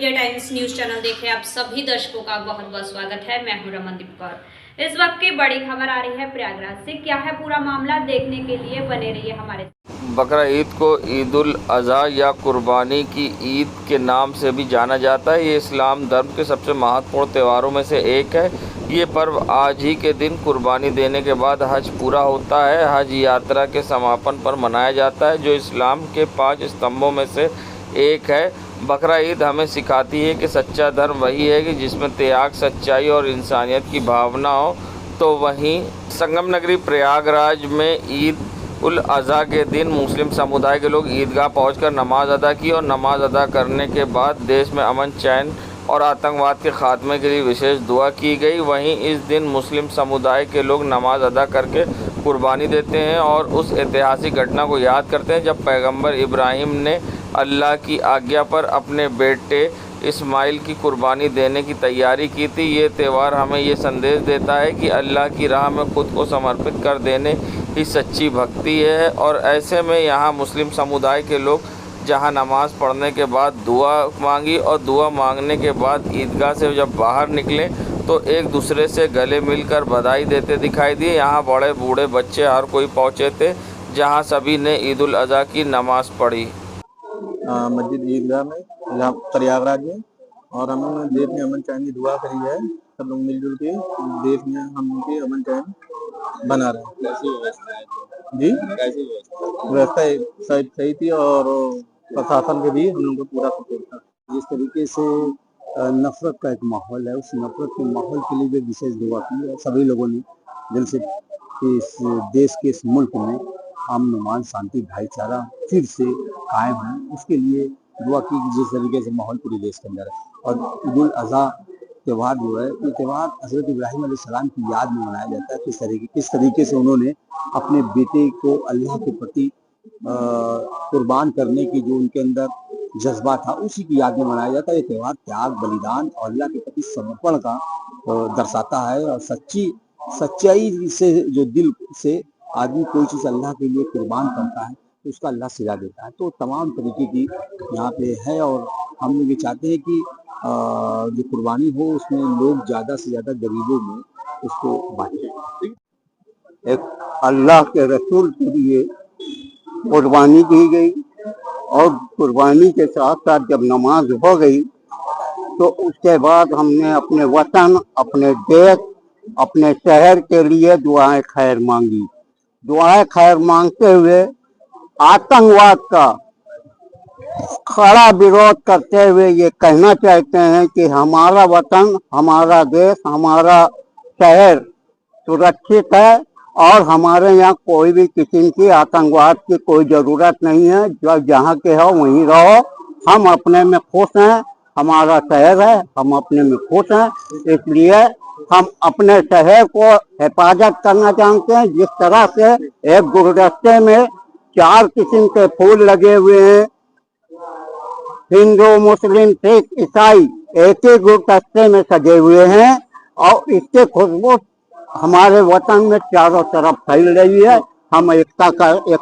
Media times news channel देख रहे आप सभी दर्शकों का बहुत बहुत स्वागत है। मैं हूं रमनदीप कौर। इस वक्त की बड़ी खबर आ रही है प्रयागराज से। क्या है पूरा मामला, देखने के लिए बने रहिए हमारे। बकरा ईद को ईद उल अज़हा या कुर्बानी की ईद के नाम से भी जाना जाता है। ये इस्लाम धर्म के सबसे महत्वपूर्ण त्योहारों में से एक है। ये पर्व आज ही के दिन कुर्बानी देने के बाद हज पूरा होता है। हज यात्रा के समापन पर मनाया जाता है, जो इस्लाम के 5 स्तंभों में से एक है। बकरा ईद हमें सिखाती है कि सच्चा धर्म वही है कि जिसमें त्याग, सच्चाई और इंसानियत की भावना हो। तो वहीं संगम नगरी प्रयागराज में ईद उल अज़हा के दिन मुस्लिम समुदाय के लोग ईदगाह पहुंचकर नमाज अदा की और नमाज अदा करने के बाद देश में अमन, चैन और आतंकवाद के खात्मे के लिए विशेष दुआ की गई। वहीं इस दिन मुस्लिम समुदाय के लोग नमाज अदा करके कुर्बानी देते हैं और उस ऐतिहासिक घटना को याद करते हैं जब पैगंबर इब्राहिम ने अल्लाह की आज्ञा पर अपने बेटे इस्माइल की कुर्बानी देने की तैयारी की थी। ये त्यौहार हमें ये संदेश देता है कि अल्लाह की राह में खुद को समर्पित कर देने ही सच्ची भक्ति है। और ऐसे में यहाँ मुस्लिम समुदाय के लोग जहाँ नमाज़ पढ़ने के बाद दुआ मांगी और दुआ मांगने के बाद ईदगाह से जब बाहर निकले तो एक दूसरे से गले मिलकर बधाई देते दिखाई दिए। यहाँ बड़े बूढ़े बच्चे हर कोई पहुँचे थे, जहाँ सभी ने ईद उल अज़हा की नमाज़ पढ़ी। मस्जिद ईदगाह में यहाँ प्रयागराज में, और हमने देश में अमन चैन की दुआ करी है। सब लोग मिलजुल के देश में हम उनके अमन चैन बना रहे हैं। कैसी व्यवस्था है जी? कैसी व्यवस्था सही थी और प्रशासन के भी हम लोग को पूरा सपोर्ट था। जिस तरीके से नफरत का एक माहौल है, उस नफरत के माहौल के लिए भी विशेष दुआ की है सभी लोगों ने दिल से कि इस देश के इस मुल्क में अमन, मान, शांति, भाईचारा फिर से कायम है, उसके लिए दुआ की। जिस तरीके से माहौल पूरे देश के अंदर है और ईद उल अज़हा त्यौहार जो है, ये त्यौहार हज़रत इब्राहिम अलैहिस्सलाम की याद में मनाया जाता है। किस तरीके से उन्होंने अपने बेटे को अल्लाह के प्रति कुर्बान करने की जो उनके अंदर जज्बा था, उसी की याद में मनाया जाता है। ये त्यौहार त्याग, बलिदान और अल्लाह के प्रति समर्पण का दर्शाता है। और सच्चाई से जो दिल से आदमी कोई चीज़ अल्लाह के लिए कुर्बान करता है तो उसका अल्लाह सिला देता है। तो तमाम तरीके की यहाँ पे है और हम लोग ये चाहते हैं कि जो कुर्बानी हो उसमें लोग ज़्यादा से ज़्यादा गरीबों में उसको बांटें। एक अल्लाह के रसूल के लिए कुर्बानी की गई और कुर्बानी के साथ साथ जब नमाज हो गई तो उसके बाद हमने अपने वतन, अपने देश, अपने शहर के लिए दुआएं खैर मांगी। दुआएं खैर मांगते हुए आतंकवाद का खड़ा विरोध करते हुए ये कहना चाहते हैं कि हमारा वतन, हमारा देश, हमारा शहर सुरक्षित है और हमारे यहाँ कोई भी किस्म की आतंकवाद की कोई ज़रूरत नहीं है। जो जहाँ के हो वहीं रहो, हम अपने में खुश हैं, हमारा शहर है, हम अपने में खुश हैं। इसलिए हम अपने शहर को हिफाजत करना जानते हैं। जिस तरह से एक गुलदस्ते में 4 किस्म के फूल लगे हुए हैं, हिंदू, मुस्लिम, सिख, ईसाई एक ही गुलदस्ते में सजे हुए हैं और इसके खुशबू हमारे वतन में चारों तरफ फैल रही है। हम एकता का एक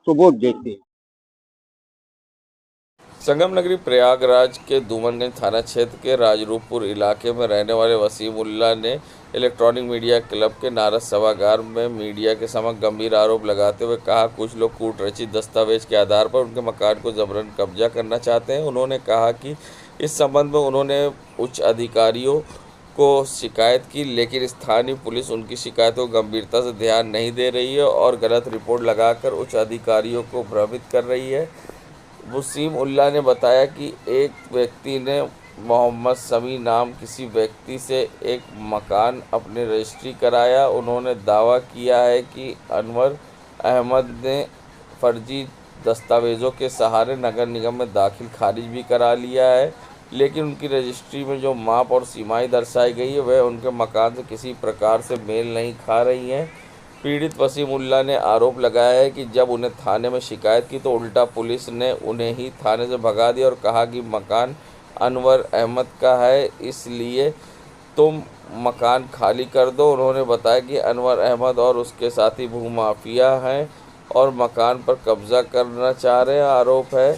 सबूत देते हैं। संगम नगरी प्रयागराज के दुमनगंज थाना क्षेत्र के राजरूपपुर इलाके में रहने वाले वसीम उल्लाह ने इलेक्ट्रॉनिक मीडिया क्लब के नारद सभागार में मीडिया के समक्ष गंभीर आरोप लगाते हुए कहा, कुछ लोग कूटरचित दस्तावेज के आधार पर उनके मकान को जबरन कब्जा करना चाहते हैं। उन्होंने कहा कि इस संबंध में उन्होंने उच्च अधिकारियों को शिकायत की, लेकिन स्थानीय पुलिस उनकी शिकायत को गंभीरता से ध्यान नहीं दे रही है और गलत रिपोर्ट लगाकर उच्च अधिकारियों को भ्रमित कर रही है। वसीम उल्लाह ने बताया कि एक व्यक्ति ने मोहम्मद समी नाम किसी व्यक्ति से एक मकान अपने रजिस्ट्री कराया। उन्होंने दावा किया है कि अनवर अहमद ने फर्जी दस्तावेज़ों के सहारे नगर निगम में दाखिल खारिज भी करा लिया है, लेकिन उनकी रजिस्ट्री में जो माप और सीमाएं दर्शाई गई है वह उनके मकान से किसी प्रकार से मेल नहीं खा रही हैं। पीड़ित वसीम उल्लाह ने आरोप लगाया है कि जब उन्हें थाने में शिकायत की तो उल्टा पुलिस ने उन्हें ही थाने से भगा दिया और कहा कि मकान अनवर अहमद का है, इसलिए तुम मकान खाली कर दो। उन्होंने बताया कि अनवर अहमद और उसके साथी भूमाफिया हैं और मकान पर कब्जा करना चाह रहे हैं। आरोप है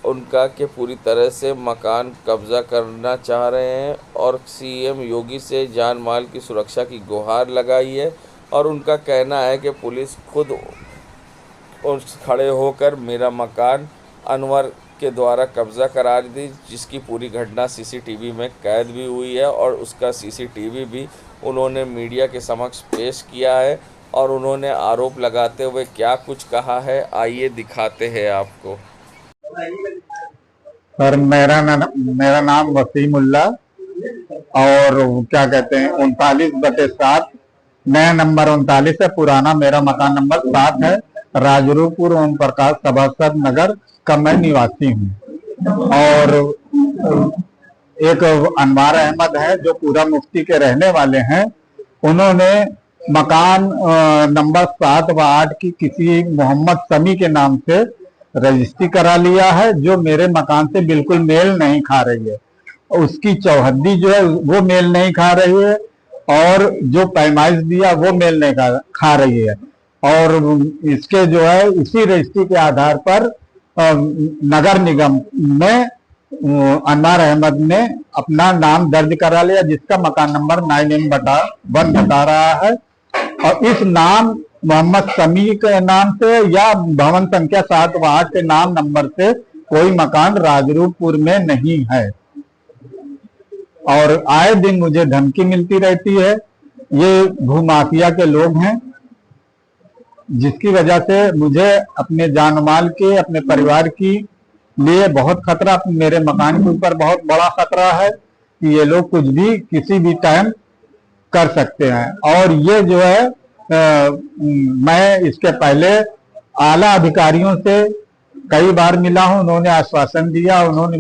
उनका कि पूरी तरह से मकान कब्ज़ा करना चाह रहे हैं और सीएम योगी से जान माल की सुरक्षा की गुहार लगाई है। और उनका कहना है कि पुलिस खुद उस खड़े होकर मेरा मकान अनवर के द्वारा कब्ज़ा करा दी, जिसकी पूरी घटना सीसीटीवी में कैद भी हुई है और उसका सीसीटीवी भी उन्होंने मीडिया के समक्ष पेश किया है। और उन्होंने आरोप लगाते हुए क्या कुछ कहा है, आइए दिखाते हैं आपको। सर मेरा नाम वसीमुल्ला और क्या कहते हैं 39/7 नया नंबर 39 है। पुराना मेरा मकान नंबर 7 है। राजरूपुर ओम प्रकाश सभासद नगर का मैं निवासी हूँ। और एक अनवार अहमद है जो पूरा मुफ्ती के रहने वाले हैं। उन्होंने मकान नंबर 7 व 8 की किसी मोहम्मद समी के नाम से रजिस्ट्री करा लिया है, जो मेरे मकान से बिल्कुल मेल नहीं खा रही है। उसकी चौहद्दी जो है वो मेल नहीं खा रही है और जो पैमाइश दिया वो मेल नहीं खा रही है। और इसके जो है इसी रजिस्ट्री के आधार पर नगर निगम में अनवार अहमद ने अपना नाम दर्ज करा लिया, जिसका मकान नंबर 9M/1 बता रहा है। और इस नाम मोहम्मद समी के नाम से या भवन संख्या 7 व 8 के नाम नंबर से कोई मकान राजरूपपुर में नहीं है। और आए दिन मुझे धमकी मिलती रहती है। ये भूमाफिया के लोग हैं, जिसकी वजह से मुझे अपने जान माल के, अपने परिवार की लिए बहुत खतरा, मेरे मकान के ऊपर बहुत बड़ा खतरा है कि ये लोग कुछ भी किसी भी टाइम कर सकते हैं। और ये जो है मैं इसके पहले आला अधिकारियों से कई बार मिला हूं। उन्होंने आश्वासन दिया, उन्होंने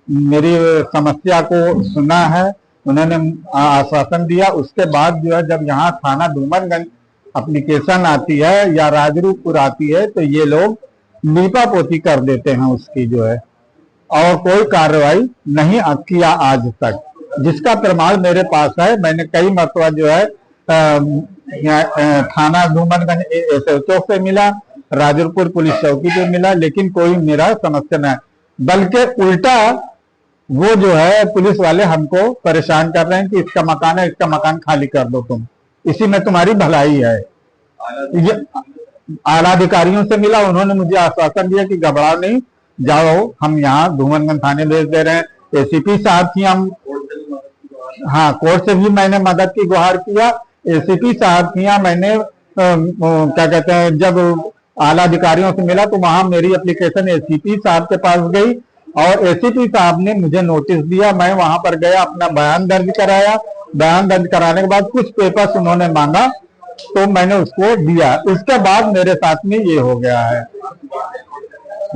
मेरी समस्या को सुना है, उन्होंने आश्वासन दिया। उसके बाद जो है जब यहाँ थाना डूमरगंज एप्लीकेशन आती है या राजरूपपुर आती है तो ये लोग लीपा पोती कर देते हैं उसकी जो है, और कोई कार्रवाई नहीं किया आज तक, जिसका प्रमाण मेरे पास है। मैंने कई मरतबा जो है थाना डूमरगंज SHO से मिला, राजरूपपुर पुलिस चौकी पे मिला, लेकिन कोई मेरा समस्या नहीं। बल्कि उल्टा वो जो है पुलिस वाले हमको परेशान कर रहे हैं कि इसका मकान है, इसका मकान खाली कर दो तुम, इसी में तुम्हारी भलाई है। ये आला अधिकारियों से मिला, उन्होंने मुझे आश्वासन दिया कि घबराओ नहीं, जाओ हम यहाँ डूमरगंज थाने भेज दे रहे हैं। ACP साहब की हम कोर्ट से भी मैंने मदद की गुहार किया। ACP साहब की यहाँ मैंने क्या कहते हैं जब आला अधिकारियों से मिला तो वहां मेरी एप्लीकेशन ACP साहब के पास गई और ACP साहब ने मुझे नोटिस दिया। मैं वहां पर गया, अपना बयान दर्ज कराया। बयान दर्ज कराने के बाद कुछ पेपर्स उन्होंने मांगा तो मैंने उसको दिया। उसके बाद मेरे साथ में ये हो गया है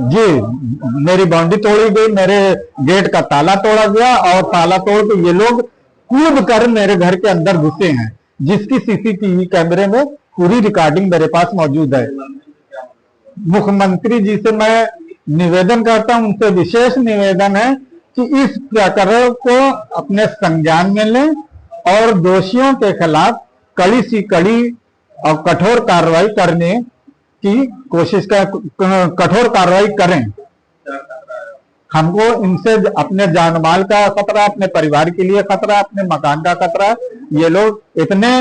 जी, मेरी बाउंड्री तोड़ी गई, मेरे गेट का ताला तोड़ा गया और ताला तोड़ के ये लोग कूद कर मेरे घर के अंदर घुसे हैं, जिसकी CCTV कैमरे में पूरी रिकॉर्डिंग मेरे पास मौजूद है। मुख्यमंत्री जी से मैं निवेदन करता हूं, उनसे विशेष निवेदन है कि इस प्रकरण को अपने संज्ञान में लें और दोषियों के खिलाफ कड़ी सी कड़ी और कठोर कार्रवाई करने की कोशिश कठोर कार्रवाई करें। हमको इनसे अपने जान माल का खतरा, अपने परिवार के लिए खतरा, अपने मकान का खतरा। ये लोग इतने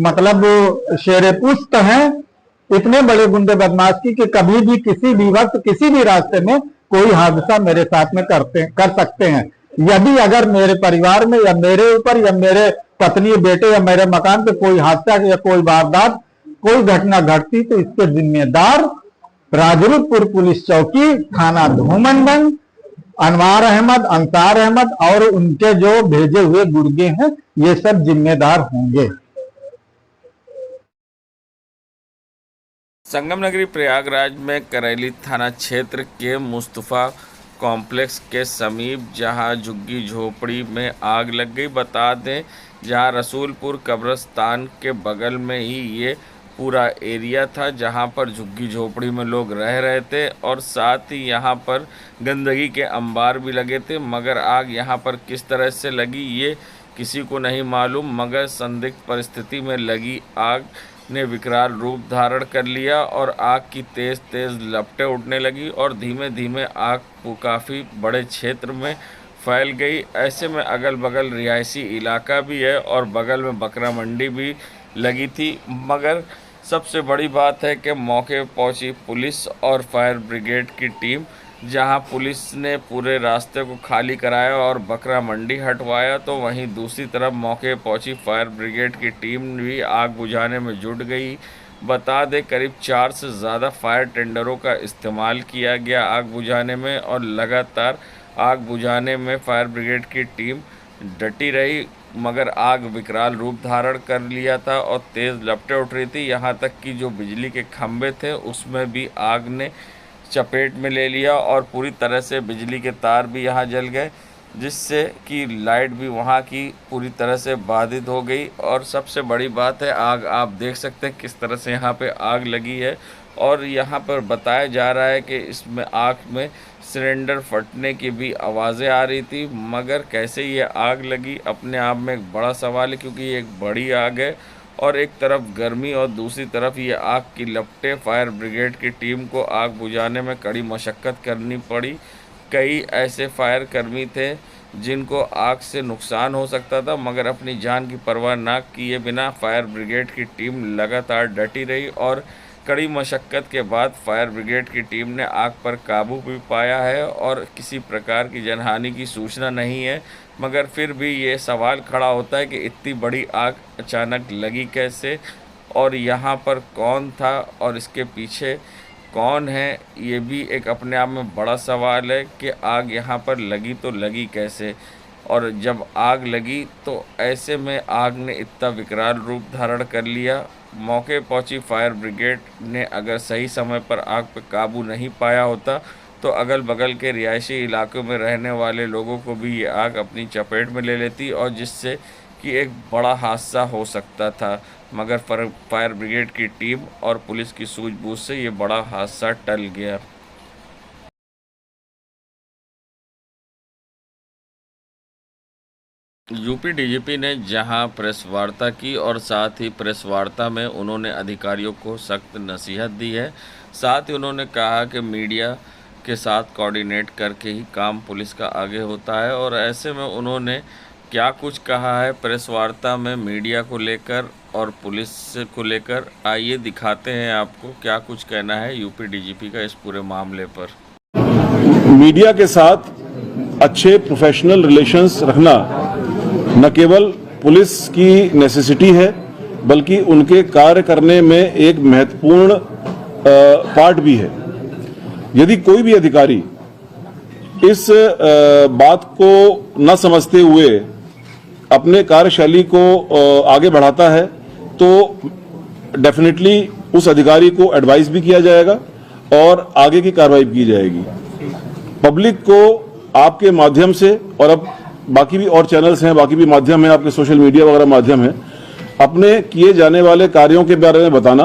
मतलब शेरे पुस्त हैं, इतने बड़े गुंडे बदमाश की कि कभी भी किसी भी वक्त किसी भी रास्ते में कोई हादसा मेरे साथ में कर सकते हैं। यदि अगर मेरे परिवार में या मेरे ऊपर या मेरे पत्नी, बेटे या मेरे मकान पे कोई हादसा या कोई वारदात, कोई घटना घटती तो इसके जिम्मेदार राजरूपपुर पुलिस चौकी, थाना डूमरगंज, अनवार अहमद, अंसार अहमद और उनके जो भेजे हुए गुर्गे हैं, ये सब जिम्मेदार होंगे। संगम नगरी प्रयागराज में करैली थाना क्षेत्र के मुस्तफा कॉम्प्लेक्स के समीप जहां झुग्गी झोपड़ी में आग लग गई। बता दें जहां रसूलपुर कब्रिस्तान के बगल में ही ये पूरा एरिया था, जहां पर झुग्गी झोपड़ी में लोग रह रहे थे और साथ ही यहां पर गंदगी के अंबार भी लगे थे। मगर आग यहां पर किस तरह से लगी ये किसी को नहीं मालूम, मगर संदिग्ध परिस्थिति में लगी आग ने विकराल रूप धारण कर लिया और आग की तेज़ तेज़ लपटें उठने लगी और धीमे धीमे आग काफ़ी बड़े क्षेत्र में फैल गई। ऐसे में अगल बगल रिहायशी इलाका भी है और बगल में बकरा मंडी भी लगी थी। मगर सबसे बड़ी बात है कि मौके पर पहुंची पुलिस और फायर ब्रिगेड की टीम, जहां पुलिस ने पूरे रास्ते को खाली कराया और बकरा मंडी हटवाया, तो वहीं दूसरी तरफ मौके पर पहुंची फायर ब्रिगेड की टीम भी आग बुझाने में जुट गई। बता दें करीब 4 से ज़्यादा फायर टेंडरों का इस्तेमाल किया गया आग बुझाने में और लगातार आग बुझाने में फायर ब्रिगेड की टीम डटी रही, मगर आग विकराल रूप धारण कर लिया था और तेज़ लपटें उठ रही थी। यहाँ तक कि जो बिजली के खंभे थे उसमें भी आग ने चपेट में ले लिया और पूरी तरह से बिजली के तार भी यहाँ जल गए, जिससे कि लाइट भी वहाँ की पूरी तरह से बाधित हो गई। और सबसे बड़ी बात है, आग आप देख सकते हैं किस तरह से यहाँ पे आग लगी है। और यहाँ पर बताया जा रहा है कि इसमें आग में सिलेंडर फटने की भी आवाज़ें आ रही थी, मगर कैसे ये आग लगी अपने आप में एक बड़ा सवाल है, क्योंकि ये एक बड़ी आग है और एक तरफ गर्मी और दूसरी तरफ ये आग की लपटें। फायर ब्रिगेड की टीम को आग बुझाने में कड़ी मशक्क़त करनी पड़ी। कई ऐसे फायर कर्मी थे जिनको आग से नुकसान हो सकता था, मगर अपनी जान की परवाह ना किए बिना फायर ब्रिगेड की टीम लगातार डटी रही और कड़ी मशक्क़त के बाद फायर ब्रिगेड की टीम ने आग पर काबू भी पाया है और किसी प्रकार की जनहानि की सूचना नहीं है। मगर फिर भी ये सवाल खड़ा होता है कि इतनी बड़ी आग अचानक लगी कैसे और यहाँ पर कौन था और इसके पीछे कौन है, ये भी एक अपने आप में बड़ा सवाल है कि आग यहाँ पर लगी तो लगी कैसे। और जब आग लगी तो ऐसे में आग ने इतना विकराल रूप धारण कर लिया। मौके पहुंची फायर ब्रिगेड ने अगर सही समय पर आग पर काबू नहीं पाया होता तो अगल बगल के रिहायशी इलाकों में रहने वाले लोगों को भी ये आग अपनी चपेट में ले लेती और जिससे कि एक बड़ा हादसा हो सकता था। मगर फायर ब्रिगेड की टीम और पुलिस की सूझबूझ से ये बड़ा हादसा टल गया। यूपी डीजीपी ने जहां प्रेस वार्ता की और साथ ही प्रेस वार्ता में उन्होंने अधिकारियों को सख्त नसीहत दी है। साथ ही उन्होंने कहा कि मीडिया के साथ कोऑर्डिनेट करके ही काम पुलिस का आगे होता है। और ऐसे में उन्होंने क्या कुछ कहा है प्रेस वार्ता में मीडिया को लेकर और पुलिस को लेकर, आइए दिखाते हैं आपको क्या कुछ कहना है यूपी डीजीपी का इस पूरे मामले पर। मीडिया के साथ अच्छे प्रोफेशनल रिलेशंस रखना न केवल पुलिस की नेसेसिटी है बल्कि उनके कार्य करने में एक महत्वपूर्ण पार्ट भी है। यदि कोई भी अधिकारी इस बात को न समझते हुए अपने कार्यशैली को आगे बढ़ाता है तो डेफिनेटली उस अधिकारी को एडवाइस भी किया जाएगा और आगे की कार्रवाई की जाएगी। पब्लिक को आपके माध्यम से, और अब बाकी भी और चैनल्स हैं, बाकी भी माध्यम है, आपके सोशल मीडिया वगैरह माध्यम है, अपने किए जाने वाले कार्यों के बारे में बताना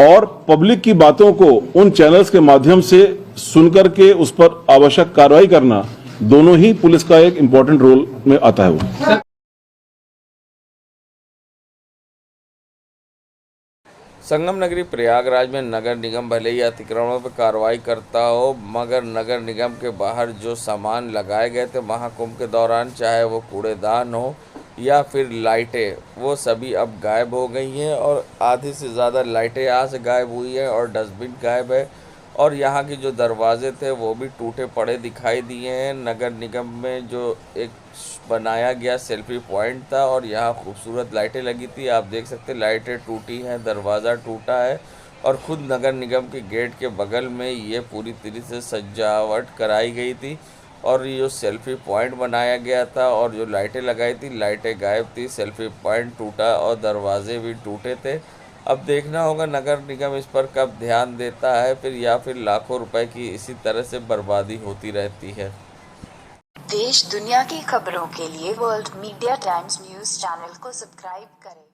और पब्लिक की बातों को उन चैनल्स के माध्यम से सुनकर के उस पर आवश्यक कार्रवाई करना, दोनों ही पुलिस का एक इंपॉर्टेंट रोल में आता है। वो संगम नगरी प्रयागराज में नगर निगम भले ही अतिक्रमणों पर कार्रवाई करता हो, मगर नगर निगम के बाहर जो सामान लगाए गए थे महाकुंभ के दौरान, चाहे वो कूड़ेदान हो या फिर लाइटें, वो सभी अब गायब हो गई हैं और आधी से ज़्यादा लाइटें यहाँ से गायब हुई हैं और डस्टबिन गायब है और यहाँ के जो दरवाजे थे वो भी टूटे पड़े दिखाई दिए हैं। नगर निगम में जो एक बनाया गया सेल्फी पॉइंट था और यहाँ खूबसूरत लाइटें लगी थी, आप देख सकते हैं लाइटें टूटी हैं, दरवाज़ा टूटा है और ख़ुद नगर निगम के गेट के बगल में ये पूरी तरह से सजावट कराई गई थी और ये जो सेल्फी पॉइंट बनाया गया था और जो लाइटें लगाई थी, लाइटें गायब थी, सेल्फी पॉइंट टूटा और दरवाजे भी टूटे थे। अब देखना होगा नगर निगम इस पर कब ध्यान देता है फिर, या फिर लाखों रुपए की इसी तरह से बर्बादी होती रहती है। देश दुनिया की खबरों के लिए world media times news channel को सब्सक्राइब करें।